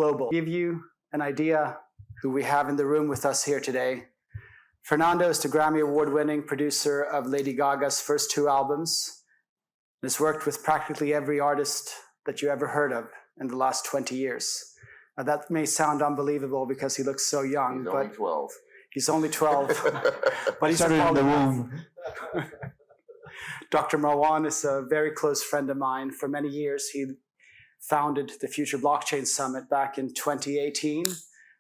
Global. Give you an idea who we have in the room with us here today. Fernando is the Grammy Award-winning producer of Lady Gaga's first 2 albums. And has worked with practically every artist that you ever heard of in the last 20 years. Now that may sound unbelievable because he looks so young, He's only 12. He's only 12, but he's in the womb. Dr. Marwan is a very close friend of mine. For many years, he founded the Future Blockchain Summit back in 2018. And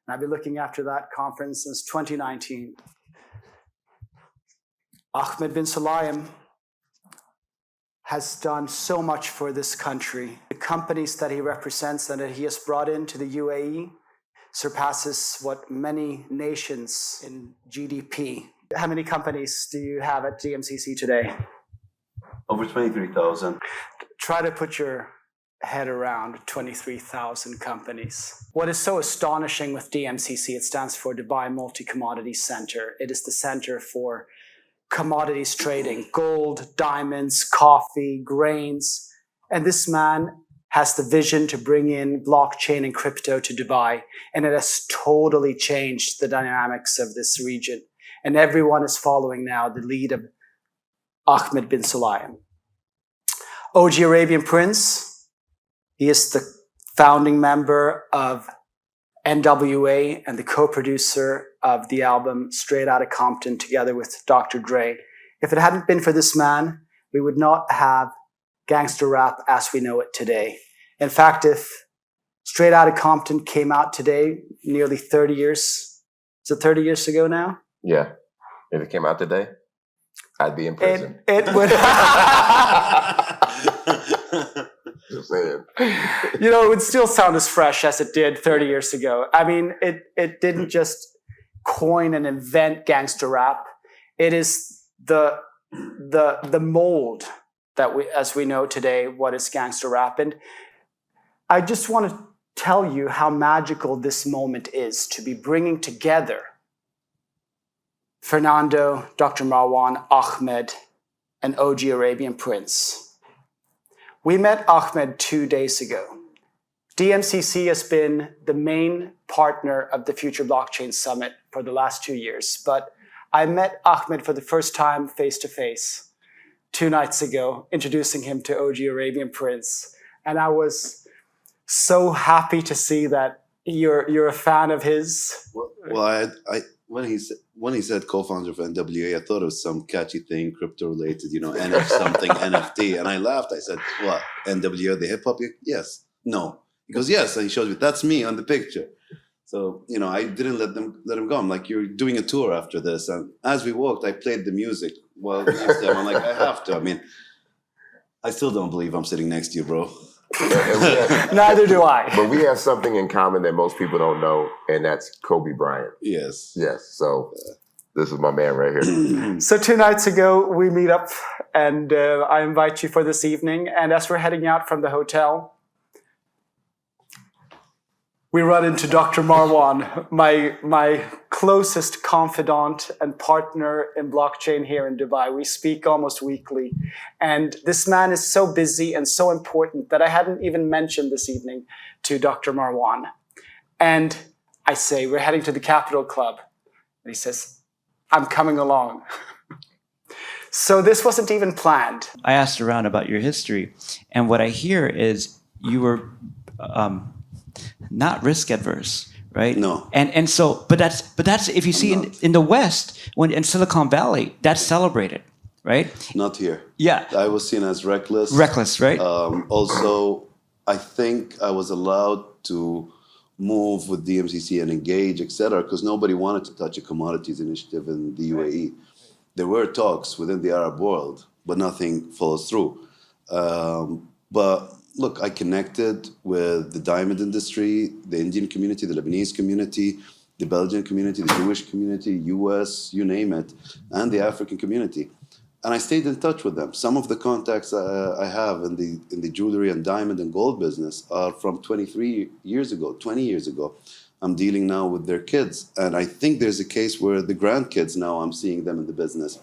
I've been looking after that conference since 2019. Ahmed Bin Sulayem has done so much for this country. The companies that he represents and that he has brought into the UAE surpasses what many nations in GDP. How many companies do you have at DMCC today? Over 23,000. Try to put your head around 23,000 companies. What is so astonishing with DMCC, it stands for Dubai Multi-Commodity Center. It is the center for commodities trading, gold, diamonds, coffee, grains. And this man has the vision to bring in blockchain and crypto to Dubai. And it has totally changed the dynamics of this region. And everyone is following now the lead of Ahmed Bin Sulayem. OG Arabian Prince, he is the founding member of N.W.A. and the co-producer of the album Straight Outta Compton together with Dr. If it hadn't been for this man, we would not have gangster rap as we know it today. In fact, if Straight Outta Compton came out today, nearly 30 years, is it 30 years ago now? Yeah. If it came out today, I'd be in prison. It would. Just saying. It would still sound as fresh as it did 30 years ago. I mean, it didn't just coin and invent gangster rap. It is the mold that as we know today, what is gangster rap. And I just want to tell you how magical this moment is to be bringing together Fernando, Dr. Marwan, Ahmed, and OG Arabian Prince. We met Ahmed 2 days ago. DMCC has been the main partner of the Future Blockchain Summit for the last 2 years, but I met Ahmed for the first time face-to-face 2 nights ago, introducing him to OG Arabian Prince. And I was so happy to see that you're a fan of his. Well, when he said co-founder of N.W.A, I thought it was some catchy thing, crypto-related, NF something, NFT. And I laughed. I said, what, N.W.A, the hip-hop? Yes. No. He goes, yes. And he shows me, that's me on the picture. So, I didn't let him go. I'm like, you're doing a tour after this. And as we walked, I played the music while next to him. I'm like, I have to. I mean, I still don't believe I'm sitting next to you, bro. Neither do I. But we have something in common that most people don't know, and that's Kobe Bryant. Yes. Yes. So this is my man right here. So 2 nights ago, we meet up, and I invite you for this evening. And as we're heading out from the hotel, we run into Dr. Marwan, my closest confidant and partner in blockchain here in Dubai. We speak almost weekly. And this man is so busy and so important that I hadn't even mentioned this evening to Dr. Marwan. And I say, we're heading to the Capital Club. And he says, I'm coming along. So this wasn't even planned. I asked around about your history, and what I hear is you were not risk adverse, right? No. And so, but that's if you see in the West, when in Silicon Valley, that's celebrated, right? Not here. Yeah. I was seen as reckless. Reckless, right? Also, I think I was allowed to move with DMCC and engage, etc., because nobody wanted to touch a commodities initiative in the UAE. There were talks within the Arab world, but nothing follows through. But look, I connected with the diamond industry, the Indian community, the Lebanese community, the Belgian community, the Jewish community, US, you name it, and the African community. And I stayed in touch with them. Some of the contacts I have in the jewelry and diamond and gold business are from 23 years ago, 20 years ago. I'm dealing now with their kids. And I think there's a case where the grandkids now, I'm seeing them in the business.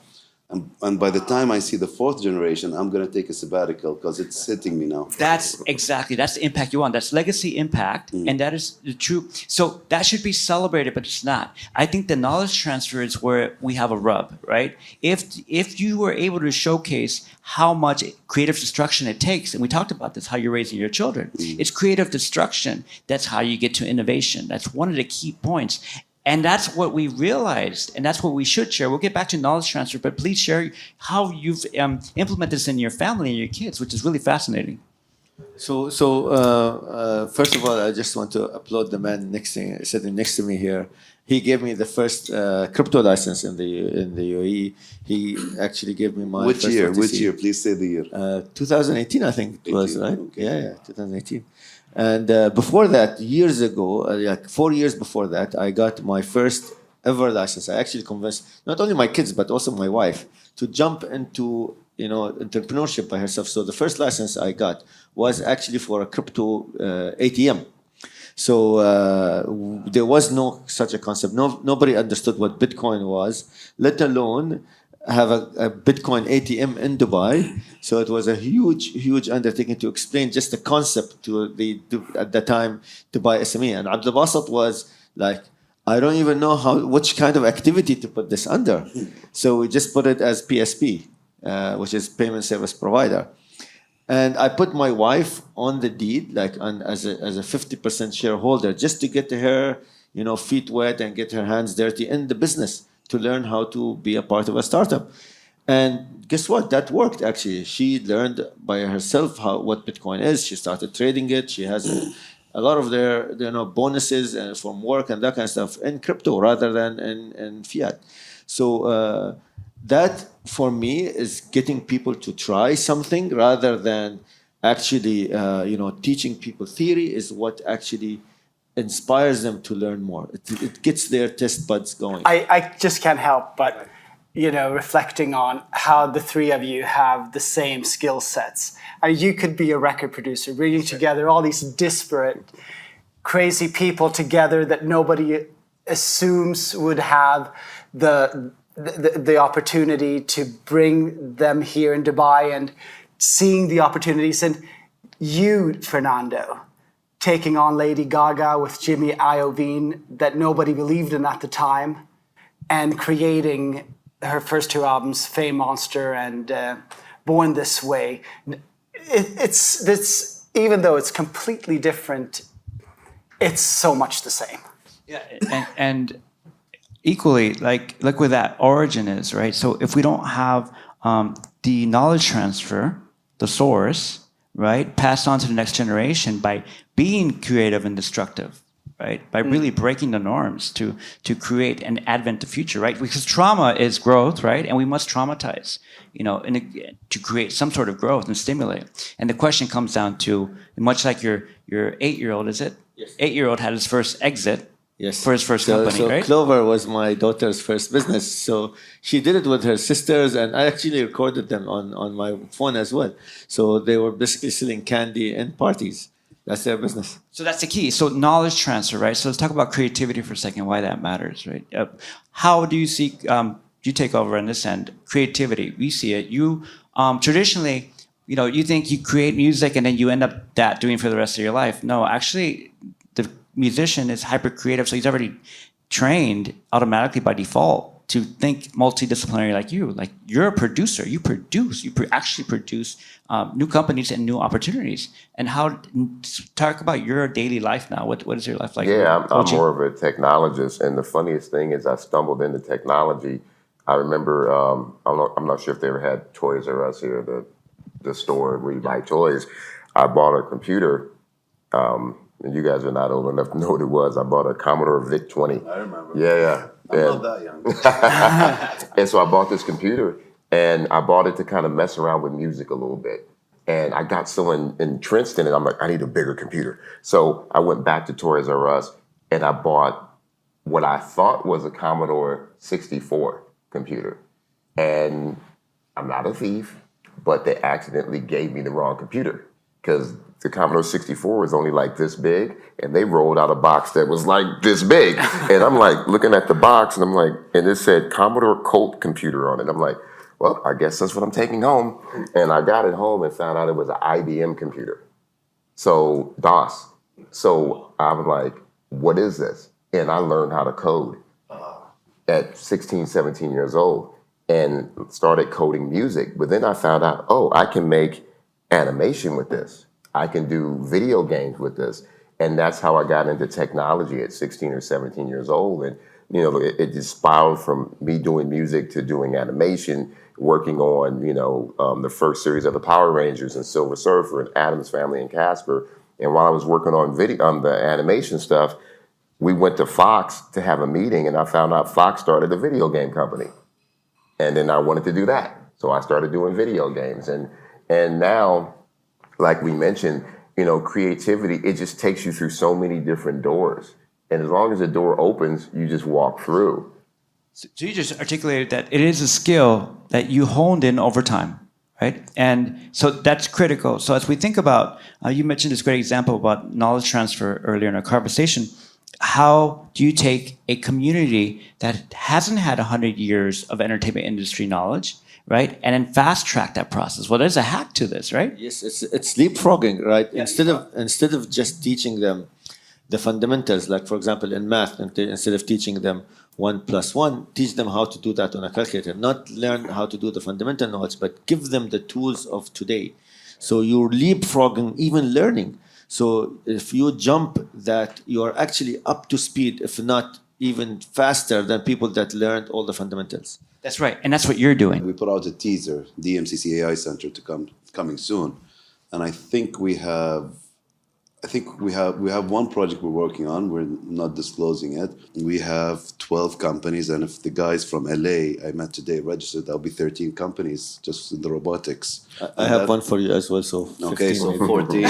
And by the time I see the fourth generation, I'm going to take a sabbatical because it's hitting me now. That's the impact you want. That's legacy impact, and that is the true. So that should be celebrated, but it's not. I think the knowledge transfer is where we have a rub, right? If you were able to showcase how much creative destruction it takes, and we talked about this, how you're raising your children, it's creative destruction. That's how you get to innovation. That's one of the key points. And that's what we realized, and that's what we should share. We'll get back to knowledge transfer, but please share how you've implemented this in your family and your kids, which is really fascinating. First of all, I just want to applaud the man sitting next to me here. He gave me the first crypto license in the UAE. He actually gave me my Which first year? OTC. Which year? Please say the year. 2018, I think it was, 18, right? okay. Yeah, 2018. And before that, years ago, like 4 years before that, I got my first ever license. I actually convinced not only my kids but also my wife to jump into entrepreneurship by herself. So the first license I got was actually for a crypto ATM. So there was no such a concept. Nobody understood what Bitcoin was, let alone have a Bitcoin ATM in Dubai. So it was a huge undertaking to explain just the concept at the time Dubai SME. And Abdul Basit was like, I don't even know which kind of activity to put this under. So we just put it as PSP, which is payment service provider. And I put my wife on the deed, as a 50% shareholder, just to get her, feet wet and get her hands dirty in the business, to learn how to be a part of a startup. And guess what? That worked, actually. She learned by herself what Bitcoin is. She started trading it. She has a lot of their bonuses from work and that kind of stuff in crypto rather than in fiat. So that, for me, is getting people to try something rather than actually teaching people theory is what actually inspires them to learn more. It gets their test buds going. I just can't help but, reflecting on how the three of you have the same skill sets. You could be a record producer, bringing together all these disparate, crazy people together that nobody assumes would have the opportunity to bring them here in Dubai, and seeing the opportunities. And you, Fernando, taking on Lady Gaga with Jimmy Iovine that nobody believed in at the time, and creating her first two albums, Fame Monster and Born This Way. It's even though it's completely different, it's so much the same. Yeah, and equally, like where that origin is, right? So if we don't have the knowledge transfer, the source, right, passed on to the next generation by being creative and destructive, right, by really breaking the norms to create and advent the future, right? Because trauma is growth, right, and we must traumatize, to create some sort of growth and stimulate. And the question comes down to, much like your 8-year-old, is it? Yes. 8-year-old had his first exit. Yes. For his first company, right? Clover was my daughter's first business. So she did it with her sisters, and I actually recorded them on my phone as well. So they were basically selling candy in parties. That's their business. So that's the key. So knowledge transfer, right? So let's talk about creativity for a second, why that matters, right? How do you see, you take over on this end, creativity, we see it. You traditionally, you think you create music and then you end up doing for the rest of your life. No, actually, the musician is hyper creative, so he's already trained automatically by default to think multidisciplinary like you. Like, you're a producer. You actually produce new companies and new opportunities. And talk about your daily life now. What is your life like? Yeah, I'm more of a technologist, and the funniest thing is I stumbled into technology. I remember, I'm not sure if they ever had Toys R Us here, the store where you buy toys. I bought a computer. And you guys are not old enough to know what it was. I bought a Commodore VIC-20. I remember. Yeah. I'm not that young. And so I bought this computer, and I bought it to kind of mess around with music a little bit. And I got so entrenched in it, I'm like, I need a bigger computer. So I went back to Toys R Us, and I bought what I thought was a Commodore 64 computer. And I'm not a thief, but they accidentally gave me the wrong computer, because the Commodore 64 was only like this big, and they rolled out a box that was like this big. And I'm like looking at the box, and I'm like, and it said Commodore Colt computer on it. I'm like, well, I guess that's what I'm taking home. And I got it home and found out it was an IBM computer. So DOS. So I was like, what is this? And I learned how to code at 16, 17 years old and started coding music. But then I found out, oh, I can make animation with this. I can do video games with this. And that's how I got into technology at 16 or 17 years old. And, you know, it just spiraled from me doing music to doing animation, working on, you know, the first series of the Power Rangers and Silver Surfer and Addams Family and Casper. And while I was working on the animation stuff, we went to Fox to have a meeting, and I found out Fox started a video game company. And then I wanted to do that. So I started doing video games. And now, like we mentioned, you know, creativity, it just takes you through so many different doors. And as long as the door opens, you just walk through. So you just articulated that it is a skill that you honed in over time, right? And so that's critical. So as we think about, you mentioned this great example about knowledge transfer earlier in our conversation. How do you take a community that hasn't had 100 years of entertainment industry knowledge, right, and then fast track that process? Well, there's a hack to this, right? Yes, it's leapfrogging, right? Yeah. Instead of just teaching them the fundamentals, like for example in math, instead of teaching them 1 + 1, teach them how to do that on a calculator. Not learn how to do the fundamental knowledge, but give them the tools of today. So you're leapfrogging even learning. So if you jump that, you're actually up to speed, if not even faster than people that learned all the fundamentals. That's right, and that's what you're doing. We put out a teaser, DMCC AI Center, coming soon, and I think we have one project we're working on. We're not disclosing it. We have 12 companies, and if the guys from LA I met today registered, that'll be 13 companies just in the robotics. I have one for you as well. So 15. Okay, so 14.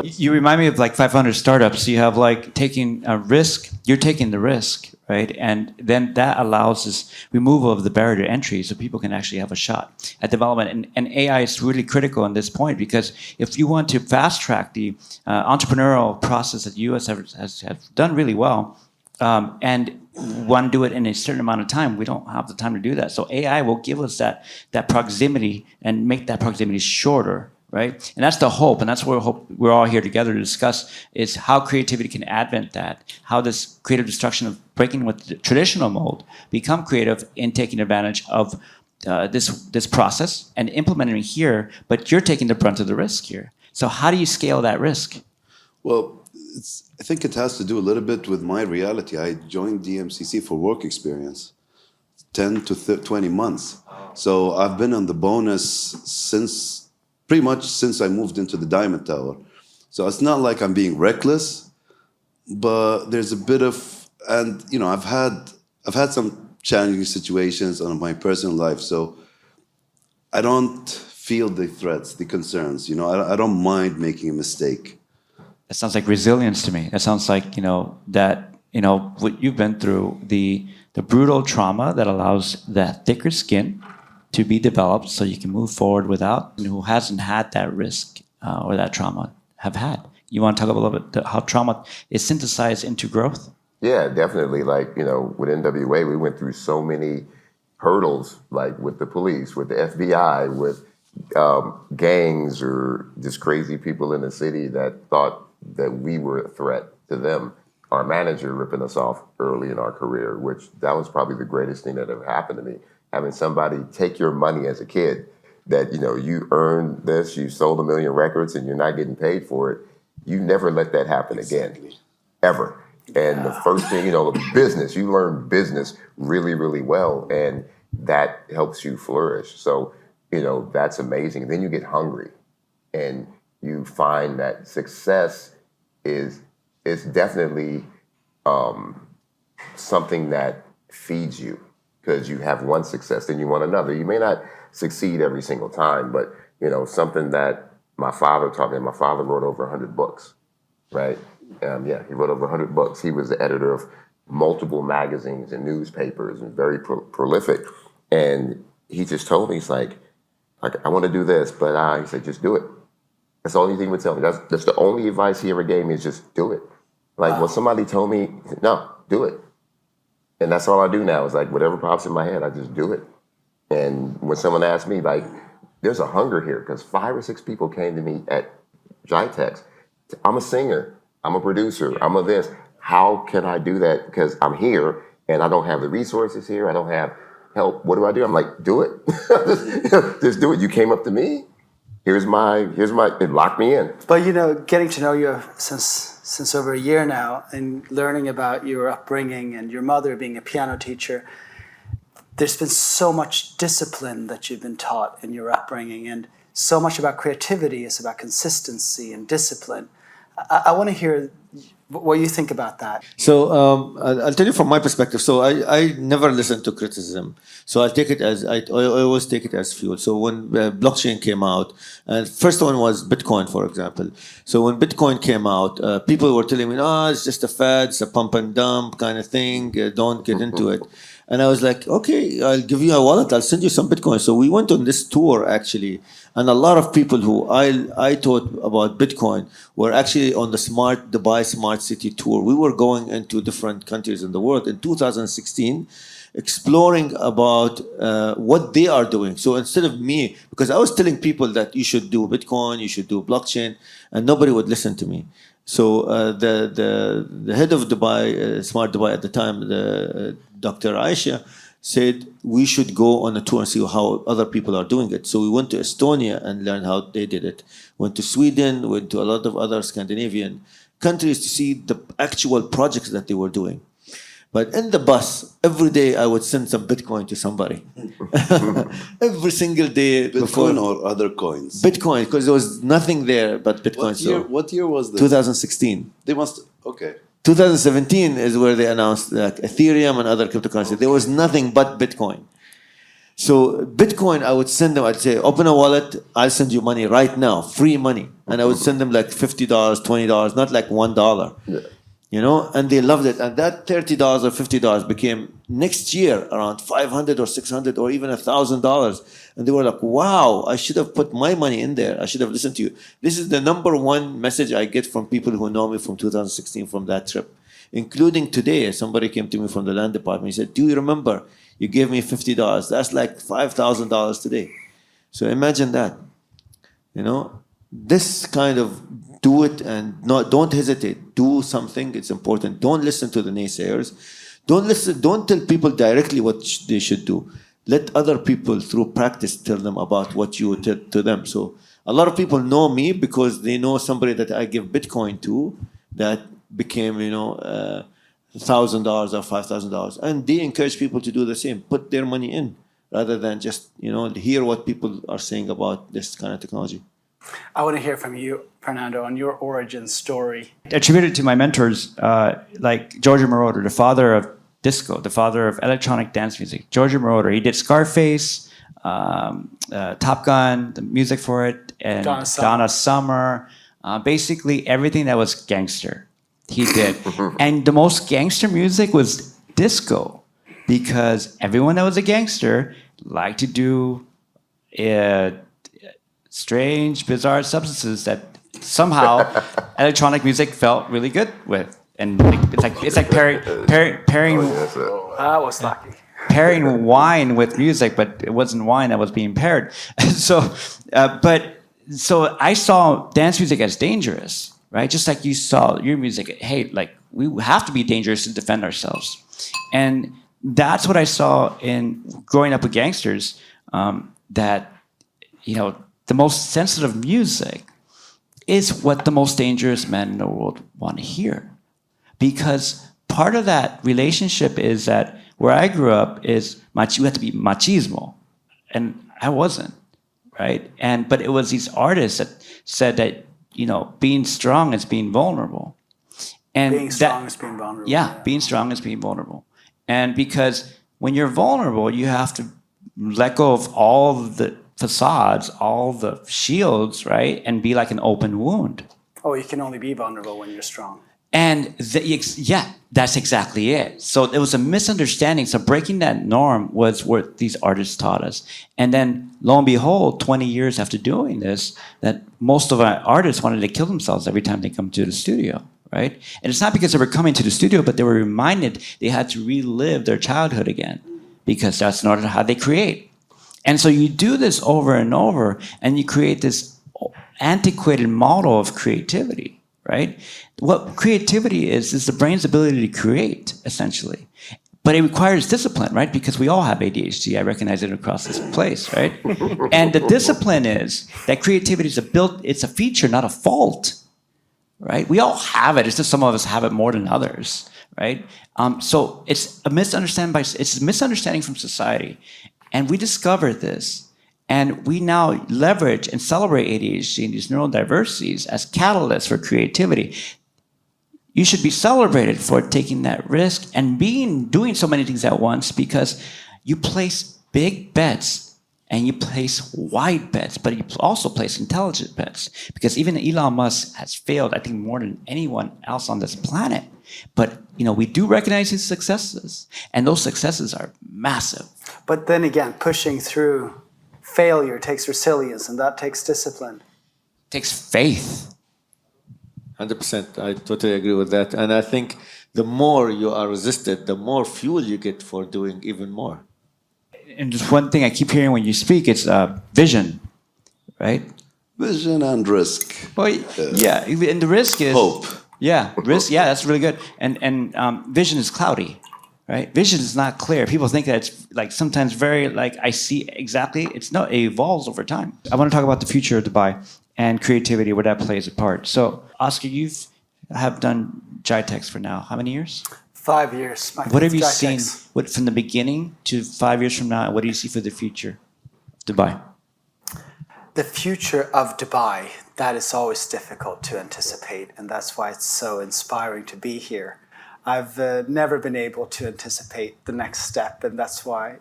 You remind me of like 500 startups. You have like taking a risk. You're taking the risk, right? And then that allows this removal of the barrier to entry, so people can actually have a shot at development. And AI is really critical in this point, because if you want to fast track the entrepreneurial process that the U.S. has done really well, and want to do it in a certain amount of time, we don't have the time to do that. So AI will give us that proximity and make that proximity shorter, right? And that's the hope, and that's what we're all here together to discuss, is how creativity can advent that, how this creative destruction of breaking with the traditional mold, become creative in taking advantage of this process and implementing it here, but you're taking the brunt of the risk here. So how do you scale that risk? Well, I think it has to do a little bit with my reality. I joined DMCC for work experience, 10 to 20 months. So I've been on the bonus pretty much since I moved into the Diamond Tower. So it's not like I'm being reckless, but there's a bit of, and you know, I've had some challenging situations on my personal life. So I don't feel the threats, the concerns. You know, I don't mind making a mistake. That sounds like resilience to me. That sounds like, what you've been through, the brutal trauma that allows that thicker skin to be developed so you can move forward without, who hasn't had that risk or that trauma have had. You want to talk a little bit how trauma is synthesized into growth? Yeah, definitely. Like, you know, with N.W.A, we went through so many hurdles, like with the police, with the FBI, with gangs, or just crazy people in the city that thought that we were a threat to them. Our manager ripping us off early in our career, which that was probably the greatest thing that ever happened to me. Having somebody take your money as a kid, that, you know, you earned this, you sold 1 million records and you're not getting paid for it. You never let that happen again, ever. And the first thing, you know, business, you learn business really, really well, and that helps you flourish. So, you know, that's amazing. Then you get hungry and you find that success is definitely something that feeds you, because you have one success, then you want another. You may not succeed every single time, but, you know, something that my father taught me. My father wrote over 100 books, right? He wrote over 100 books. He was the editor of multiple magazines and newspapers, and very prolific. And he just told me, he's like, I want to do this, but he said, just do it. That's the only thing he would tell me. That's the only advice he ever gave me, is just do it. Like, when somebody told me, no, do it. And that's all I do now, is like, whatever pops in my head, I just do it. And when someone asked me, like, there's a hunger here, because 5 or 6 people came to me at Jitex. I'm a singer, I'm a producer, I'm a this. How can I do that? Because I'm here and I don't have the resources here. I don't have help. What do? I'm like, do it. Just do it. You came up to me. Here's my, it locked me in. But getting to know you since over a year now and learning about your upbringing and your mother being a piano teacher, there's been so much discipline that you've been taught in your upbringing, and so much about creativity is about consistency and discipline. I want to hear what you think about that. So I'll tell you from my perspective. So I never listen to criticism. So I take it as I always take it as fuel. So when blockchain came out, and first one was Bitcoin, for example. So when Bitcoin came out, people were telling me, "Oh, it's just a fad, it's a pump and dump kind of thing. Don't get into it." And I was like, "Okay, I'll give you a wallet. I'll send you some Bitcoin." So we went on this tour actually. And a lot of people who I taught about Bitcoin were actually on the Dubai Smart City tour. We were going into different countries in the world in 2016, exploring about what they are doing. So instead of me, because I was telling people that you should do Bitcoin, you should do blockchain, and nobody would listen to me. So the head of Dubai, Smart Dubai at the time, Dr. Aisha, said we should go on a tour and see how other people are doing it. So we went to Estonia and learned how they did it. Went to Sweden, went to a lot of other Scandinavian countries to see the actual projects that they were doing. But in the bus, every day I would send some Bitcoin to somebody. Every single day. Bitcoin or other coins? Bitcoin, because there was nothing there but Bitcoin. What year was this? 2016. They must, okay. 2017 is where they announced like Ethereum and other cryptocurrencies. Okay. There was nothing but Bitcoin. So Bitcoin, I would send them, I'd say, open a wallet, I'll send you money right now, free money. And I would send them like $50, $20, not like $1. Yeah. And they loved it. And that $30 or $50 became next year around $500 or $600 or even $1,000. And they were like, wow, I should have put my money in there. I should have listened to you. This is the number one message I get from people who know me from 2016 from that trip. Including today, somebody came to me from the land department. He said, do you remember? You gave me $50. That's like $5,000 today. So imagine that. This kind of do it and don't hesitate. Do something. It's important. Don't listen to the naysayers. Don't tell people directly what they should do. Let other people through practice tell them about what you tell to them. So a lot of people know me because they know somebody that I give Bitcoin to that became, $1,000 or $5,000. And they encourage people to do the same. Put their money in rather than just, hear what people are saying about this kind of technology. I want to hear from you, Fernando, on your origin story. Attributed to my mentors, like Giorgio Moroder, the father of disco, the father of electronic dance music. Giorgio Moroder, he did Scarface, Top Gun, the music for it, and Donna Summer. Basically everything that was gangster, he did. And the most gangster music was disco, because everyone that was a gangster liked to do strange, bizarre substances that somehow electronic music felt really good with, and it's like pairing I was lucky. pairing wine with music, but it wasn't wine that was being paired. So I saw dance music as dangerous, right? Just like you saw your music. Hey, like we have to be dangerous to defend ourselves, and that's what I saw in growing up with gangsters. That the most sensitive music is what the most dangerous men in the world want to hear. Because part of that relationship is that where I grew up is you had to be machismo. And I wasn't, right? But it was these artists that said that, being strong is being vulnerable. And being strong is being vulnerable. Yeah, being strong is being vulnerable. And because when you're vulnerable, you have to let go of all the facades, all the shields, right? And be like an open wound. Oh, you can only be vulnerable when you're strong. And that's exactly it. So there was a misunderstanding. So breaking that norm was what these artists taught us. And then lo and behold, 20 years after doing this, that most of our artists wanted to kill themselves every time they come to the studio, right? And it's not because they were coming to the studio, but they were reminded they had to relive their childhood again, because that's not how they create. And so you do this over and over, and you create this antiquated model of creativity, right? What creativity is the brain's ability to create, essentially. But it requires discipline, right? Because we all have ADHD. I recognize it across this place, right? And the discipline is that creativity is it's a feature, not a fault, right? We all have it. It's just some of us have it more than others, right? So it's a misunderstanding from society. And we discovered this. And we now leverage and celebrate ADHD and these neurodiversities as catalysts for creativity. You should be celebrated for taking that risk and doing so many things at once, because you place big bets and you place wide bets, but you also place intelligent bets. Because even Elon Musk has failed, I think, more than anyone else on this planet. But we do recognize his successes, and those successes are massive. But then again, pushing through failure takes resilience, and that takes discipline. It takes faith. 100%. I totally agree with that. And I think the more you are resisted, the more fuel you get for doing even more. And just one thing I keep hearing when you speak, it's vision, right? Vision and risk. Well, yeah, and the risk is Hope. Yeah, risk. Yeah, that's really good. And vision is cloudy, right? Vision is not clear. People think that it's like sometimes very like I see exactly. It's not. It evolves over time. I want to talk about the future of Dubai and creativity, where that plays a part. So, Oscar, you have done GITEX for now. How many years? 5 years. What have you seen? What from the beginning to 5 years from now? What do you see for the future of Dubai? The future of Dubai, that is always difficult to anticipate, and that's why it's so inspiring to be here. I've never been able to anticipate the next step, and that's why,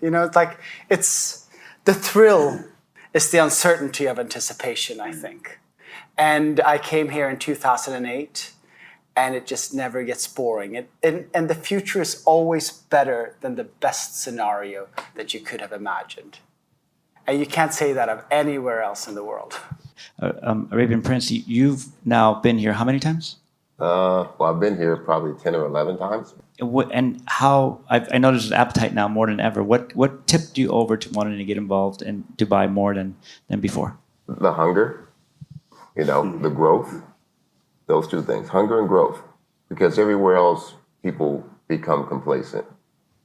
it's the thrill is the uncertainty of anticipation, I think. And I came here in 2008, and it just never gets boring. And the future is always better than the best scenario that you could have imagined. And you can't say that of anywhere else in the world. Arabian Prince, you've now been here how many times? Well, I've been here probably 10 or 11 times. And how, I know there's an appetite now more than ever. What tipped you over to wanting to get involved in Dubai more than before? The hunger, the growth, those two things, hunger and growth. Because everywhere else, people become complacent,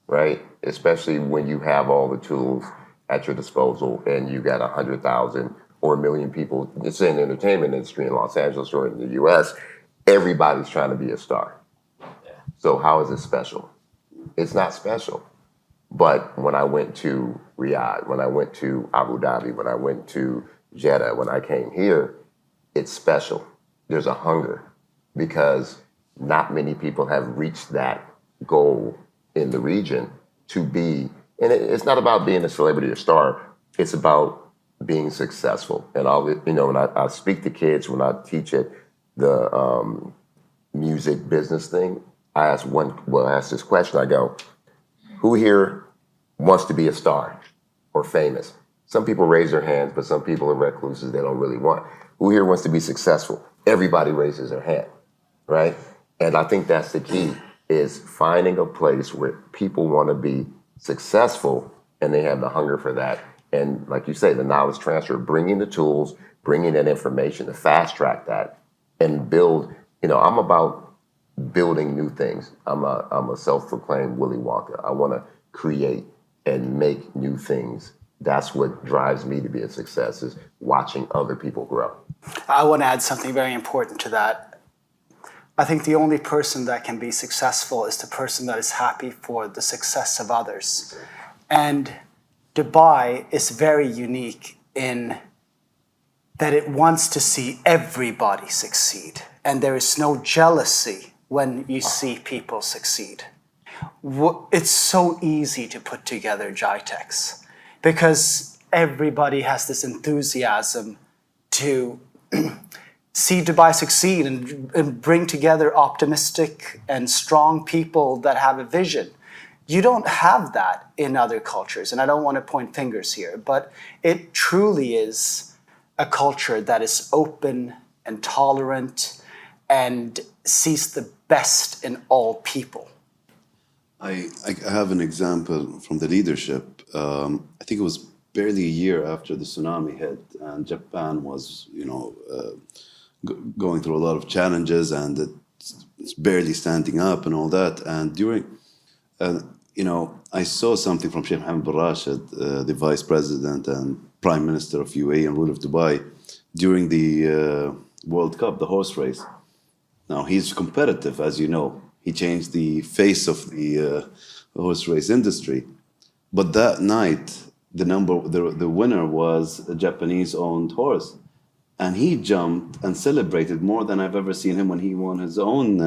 right? Especially when you have all the tools at your disposal and you got 100,000 or 1 million people. It's in the entertainment industry in Los Angeles or in the US, everybody's trying to be a star. So how is it special? It's not special. But when I went to Riyadh, when I went to Abu Dhabi, when I went to Jeddah, when I came here, it's special. There's a hunger because not many people have reached that goal in the region to be. And it's not about being a celebrity or star. It's about being successful. And when I speak to kids, when I teach at the music business thing, I ask this question. I go, who here wants to be a star or famous? Some people raise their hands, but some people are recluses. They don't really want. Who here wants to be successful? Everybody raises their hand, right? And I think that's the key, is finding a place where people want to be successful and they have the hunger for that. And like you say, the knowledge transfer, bringing the tools, bringing that information to fast track that and build, I'm about building new things. I'm a self-proclaimed Willy Wonka. I want to create and make new things. That's what drives me to be a success, is watching other people grow. I want to add something very important to that. I think the only person that can be successful is the person that is happy for the success of others. And Dubai is very unique in that it wants to see everybody succeed. And there is no jealousy when you see people succeed. It's so easy to put together GITEX because everybody has this enthusiasm to see Dubai succeed and bring together optimistic and strong people that have a vision. You don't have that in other cultures, and I don't want to point fingers here, but it truly is a culture that is open and tolerant and sees the best in all people. I have an example from the leadership. I think it was barely a year after the tsunami hit, and Japan was, going through a lot of challenges, and it's barely standing up and all that. And during, I saw something from Sheikh Mohammed bin Rashid, the Vice President and Prime Minister of UAE and ruler of Dubai, during the World Cup, the horse race. Now, he's competitive, as you know. He changed the face of the horse race industry. But that night, the winner was a Japanese-owned horse. And he jumped and celebrated more than I've ever seen him when he won his own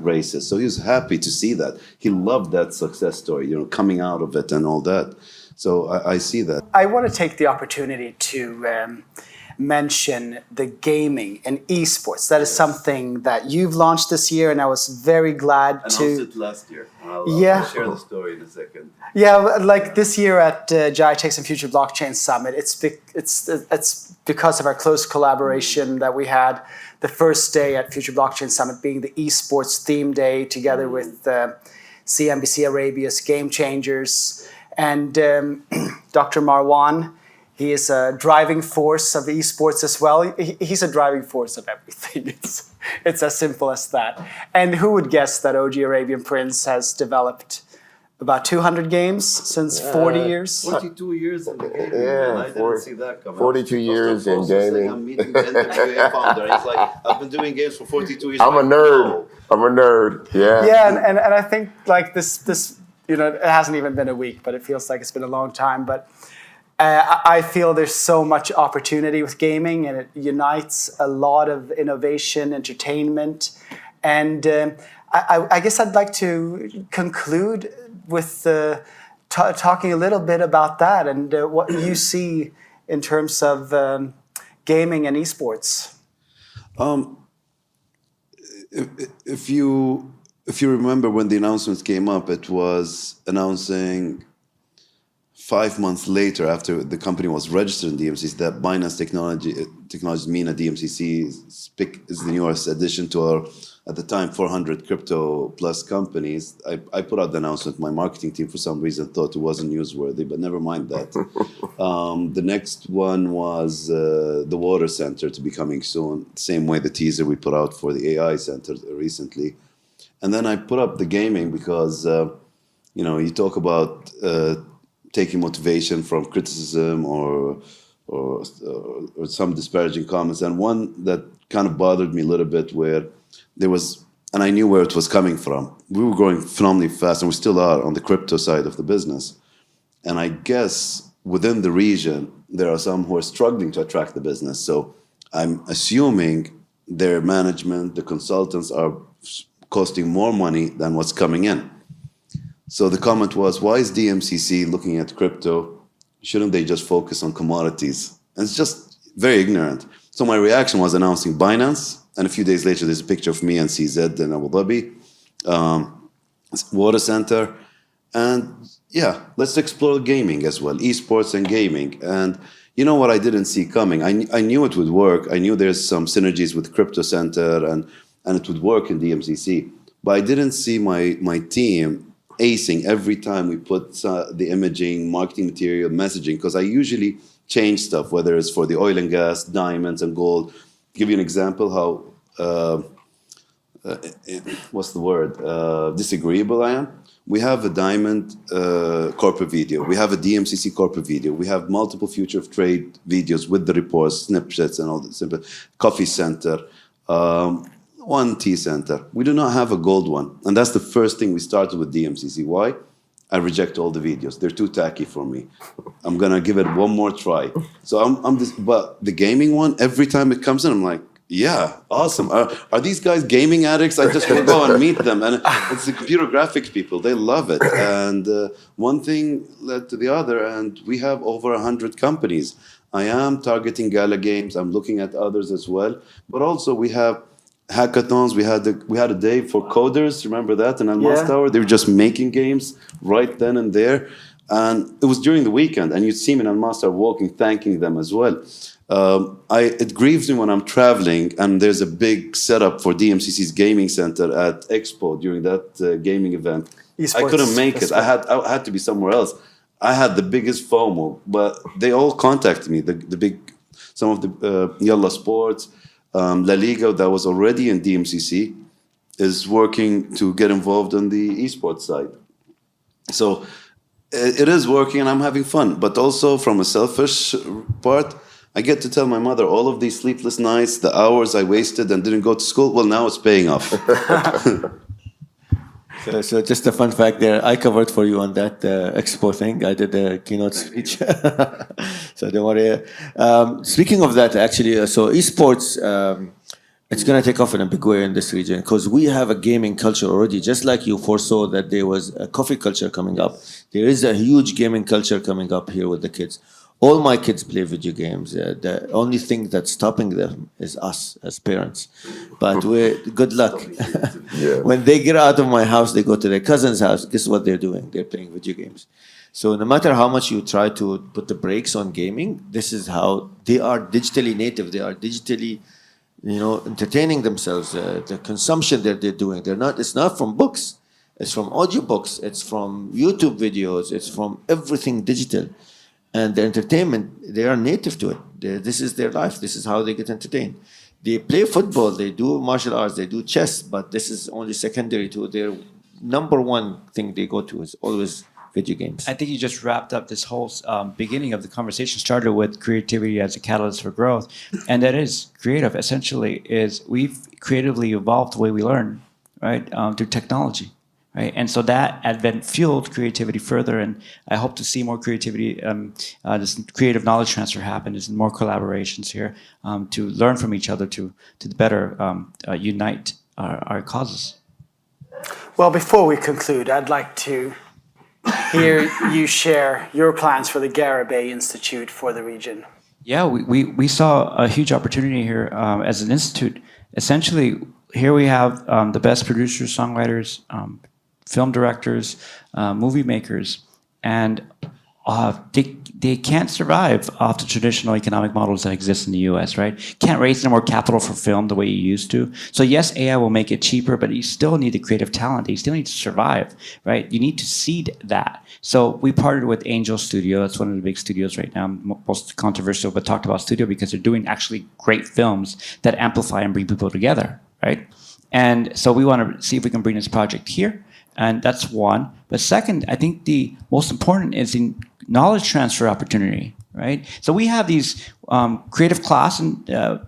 races. So he was happy to see that. He loved that success story, coming out of it and all that. So I see that. I want to take the opportunity to mention the gaming and esports. That is something that you've launched this year, and I was very glad Announced to. it last year. I'll share the story in a second. Yeah, like this year at GITEX and Future Blockchain Summit, it's because of our close collaboration that we had the first day at Future Blockchain Summit being the esports theme day together with CNBC Arabia's Game Changers and Dr. Marwan. He is a driving force of esports as well. He's a driving force of everything. It's as simple as that. And who would guess that OG Arabian Prince has developed about 200 games since 40 years? 42 years in the game. Yeah, I didn't see that coming. 42 years in gaming. I'm meeting the N.W.A founder. He's like, I've been doing games for 42 years. I'm a nerd. Yeah. Yeah, and I think like this, it hasn't even been a week, but it feels like it's been a long time. But I feel there's so much opportunity with gaming, and it unites a lot of innovation, entertainment, and I guess I'd like to conclude with talking a little bit about that and what you see in terms of gaming and esports. If you remember when the announcements came up, it was announcing 5 months later after the company was registered in DMCC that Binance Technologies MENA DMCC is the newest addition to our, at the time, 400 crypto plus companies. I put out the announcement. My marketing team, for some reason, thought it wasn't newsworthy, but never mind that. The next one was the Water Center to be coming soon. Same way the teaser we put out for the AI Center recently. And then I put up the gaming because, you talk about taking motivation from criticism or some disparaging comments. And one that kind of bothered me a little bit where there was, and I knew where it was coming from. We were growing phenomenally fast, and we still are on the crypto side of the business. And I guess within the region, there are some who are struggling to attract the business. So I'm assuming their management, the consultants are costing more money than what's coming in. So the comment was, why is DMCC looking at crypto? Shouldn't they just focus on commodities? And it's just very ignorant. So my reaction was announcing Binance, and a few days later, there's a picture of me and CZ in Abu Dhabi, Water Center, and yeah, let's explore gaming as well, esports and gaming. And you know what I didn't see coming? I knew it would work. I knew there's some synergies with Crypto Center, and it would work in DMCC. But I didn't see my team acing every time we put the imaging, marketing material, messaging, because I usually change stuff, whether it's for the oil and gas, diamonds and gold. Give you an example how, what's the word, disagreeable I am. We have a diamond corporate video. We have a DMCC corporate video. We have multiple future of trade videos with the reports, snippets and all that simple. Coffee center, one tea center. We do not have a gold one. And that's the first thing we started with DMCC. Why? I reject all the videos. They're too tacky for me. I'm going to give it one more try. So I'm this, but the gaming one, every time it comes in, I'm like, yeah, awesome. Are these guys gaming addicts? I just want to go and meet them. And it's the computer graphics people. They love it. And one thing led to the other. And we have over 100 companies. I am targeting Gala Games. I'm looking at others as well. But also we have hackathons. We had a day for coders. Remember that? And Al Tower, they were just making games right then and there. And it was during the weekend. And you'd see me in Al Tower walking, thanking them as well. It grieves me when I'm traveling and there's a big setup for DMCC's gaming center at Expo during that gaming event. Esports, I couldn't make it. I had to be somewhere else. I had the biggest FOMO, but they all contacted me. Some of the Yalla Sports, La Liga that was already in DMCC is working to get involved on the esports side. So it is working and I'm having fun. But also from a selfish part, I get to tell my mother all of these sleepless nights, the hours I wasted and didn't go to school. Well, now it's paying off. So just a fun fact there, I covered for you on that expo thing. I did the keynote speech. So don't worry. Speaking of that, actually, so esports, it's going to take off in a big way in this region because we have a gaming culture already. Just like you foresaw that there was a coffee culture coming up, there is a huge gaming culture coming up here with the kids. All my kids play video games. The only thing that's stopping them is us as parents. But good luck. Yeah. When they get out of my house, they go to their cousin's house. Guess what they're doing? They're playing video games. So no matter how much you try to put the brakes on gaming, this is how they are digitally native. They are digitally, entertaining themselves. The consumption that they're doing, it's not from books. It's from audiobooks. It's from YouTube videos. It's from everything digital. And the entertainment, they are native to it. This is their life. This is how they get entertained. They play football, they do martial arts, they do chess, but this is only secondary to their number one thing they go to is always video games. I think you just wrapped up this whole beginning of the conversation, started with creativity as a catalyst for growth. And that is creative, essentially, is we've creatively evolved the way we learn, right, through technology. Right? And so that advent fueled creativity further, and I hope to see more creativity, this creative knowledge transfer happen, and more collaborations here to learn from each other to better unite our causes. Well, before we conclude, I'd like to hear you share your plans for the Garibay Institute for the region. Yeah, we saw a huge opportunity here as an institute. Essentially, here we have the best producers, songwriters, film directors, movie makers, and they can't survive off the traditional economic models that exist in the US, right? Can't raise any more capital for film the way you used to. So yes, AI will make it cheaper, but you still need the creative talent. You still need to survive, right? You need to seed that. So we partnered with Angel Studio. That's one of the big studios right now, most controversial, but talked about studio because they're doing actually great films that amplify and bring people together, right? And so we want to see if we can bring this project here. And that's one. But second, I think the most important is the knowledge transfer opportunity, right? So we have these creative class and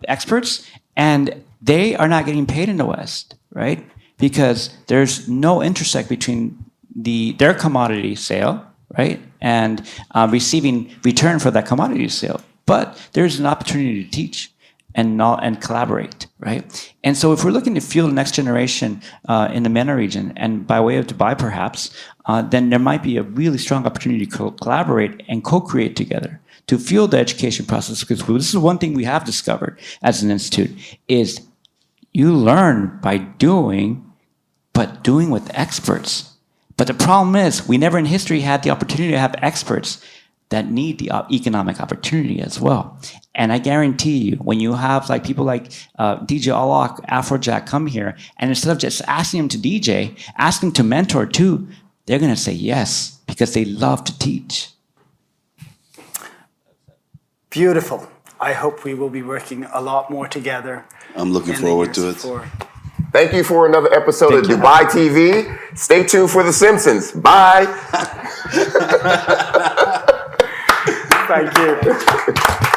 experts, and they are not getting paid in the West, right? Because there's no intersect between their commodity sale, right, and receiving return for that commodity sale. But there's an opportunity to teach and collaborate, right? And so if we're looking to fuel the next generation in the MENA region, and by way of Dubai perhaps, then there might be a really strong opportunity to collaborate and co-create together to fuel the education process. Because this is one thing we have discovered as an institute, is you learn by doing, but doing with experts. But the problem is, we never in history had the opportunity to have experts that need the economic opportunity as well. And I guarantee you, when you have like people like DJ Alok, Afrojack come here, and instead of just asking them to DJ, ask them to mentor too, they're gonna say yes, because they love to teach. Beautiful. I hope we will be working a lot more together. I'm looking forward to it. Thank you for another episode of Dubai TV. Stay tuned for The Simpsons. Bye. Thank you.